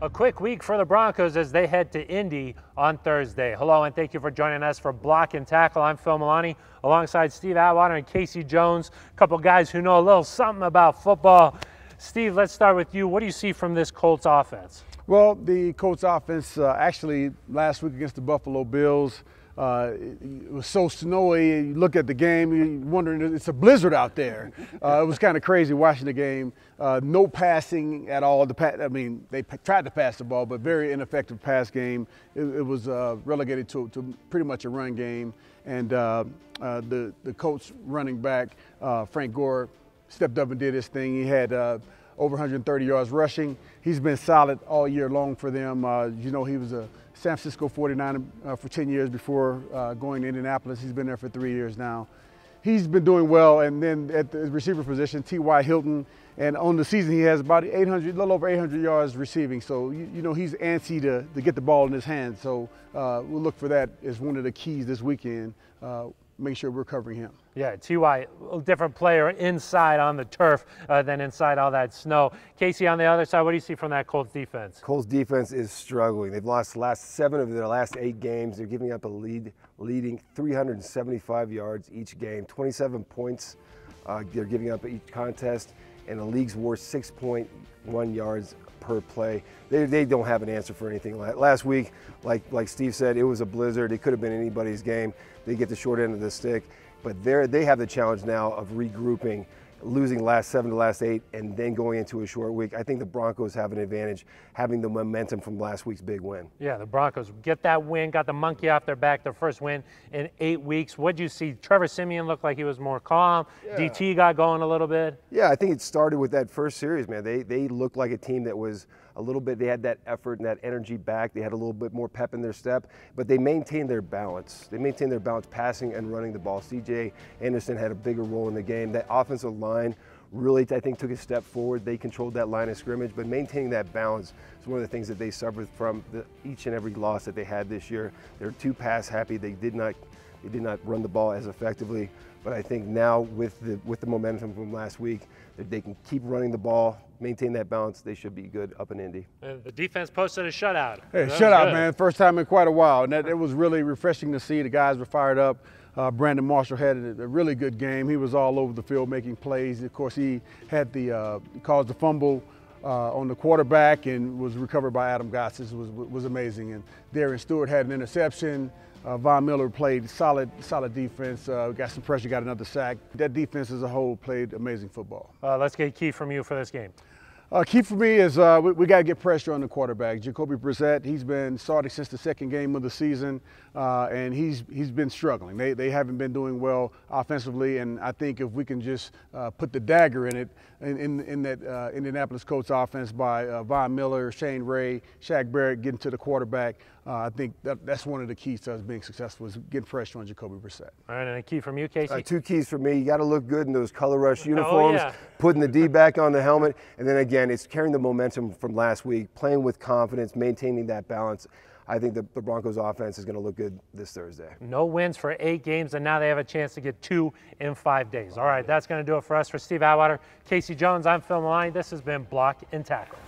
A quick week for the Broncos as they head to Indy on Thursday. Hello and thank you for joining us for Block and Tackle. I'm Phil Milani alongside Steve Atwater and Casey Jones, a couple guys who know a little something about football. Steve, let's start with you. What do you see from this Colts offense? Well, the Colts offense actually last week against the Buffalo Bills, it was so snowy. You look at the game, you're wondering, it's a blizzard out there. It was kind of crazy watching the game. No passing at all. They tried to pass the ball, but very ineffective pass game. It was relegated to pretty much a run game. And the Colts running back, Frank Gore, stepped up and did his thing. He had over 130 yards rushing. He's been solid all year long for them. You know, he was a San Francisco 49er for 10 years before going to Indianapolis. He's been there for 3 years now. He's been doing well. And then at the receiver position, T.Y. Hilton. And on the season, he has about a little over 800 yards receiving. So, you know, he's antsy to get the ball in his hands. So we'll look for that as one of the keys this weekend. Make sure we're covering him. Yeah, T.Y., a different player inside on the turf than inside all that snow. Casey, on the other side, what do you see from that Colts defense? Colts defense is struggling. They've lost the last 7 of their last 8 games. They're giving up leading 375 yards each game, 27 points they're giving up each contest, and the league's worst 6.1 yards per play. They don't have an answer for anything. Last week, like Steve said, it was a blizzard. It could have been anybody's game. They get the short end of the stick, but they have the challenge now of regrouping, losing last 7 to last 8, and then going into a short week. I think the Broncos have an advantage having the momentum from last week's big win. Yeah, the Broncos get that win, got the monkey off their back, their first win in 8 weeks. What'd you see? Trevor Siemian looked like he was more calm. Yeah. DT got going a little bit. Yeah, I think it started with that first series, man. They looked like a team that was a little bit, they had that effort and that energy back. They had a little bit more pep in their step, but they maintained their balance. They maintained their balance passing and running the ball. C.J. Anderson had a bigger role in the game. That offensive line really, I think, took a step forward. They controlled that line of scrimmage, but maintaining that balance is one of the things that they suffered from each and every loss that they had this year. They're too pass happy. They did not run the ball as effectively. But I think now with the momentum from last week, that they can keep running the ball, maintain that balance, they should be good up in Indy. And the defense posted a shutout. Hey, shutout, man. First time in quite a while. And it was really refreshing to see. The guys were fired up. Brandon Marshall had a really good game. He was all over the field making plays. Of course, he had caused the fumble on the quarterback and was recovered by Adam Gotsis. Was amazing. And Darren Stewart had an interception. Von Miller played solid defense, got some pressure, got another sack. That defense as a whole played amazing football. Let's get key from you for this game. Key for me is we got to get pressure on the quarterback. Jacoby Brissett, he's been starting since the second game of the season, and he's been struggling. They haven't been doing well offensively, and I think if we can just put the dagger in it, in that Indianapolis Colts offense by Von Miller, Shane Ray, Shaq Barrett getting to the quarterback, I think that's one of the keys to us being successful is getting pressure on Jacoby Brissett. All right, and a key from you, Casey? 2 keys for me. You got to look good in those color rush uniforms, putting the D back on the helmet, and then again, it's carrying the momentum from last week, playing with confidence, maintaining that balance. I think the Broncos offense is going to look good this Thursday. No wins for 8 games, and now they have a chance to get 2 in 5 days. All right, that's going to do it for us. For Steve Atwater, Casey Jones, I'm Phil Milani. This has been Block and Tackle.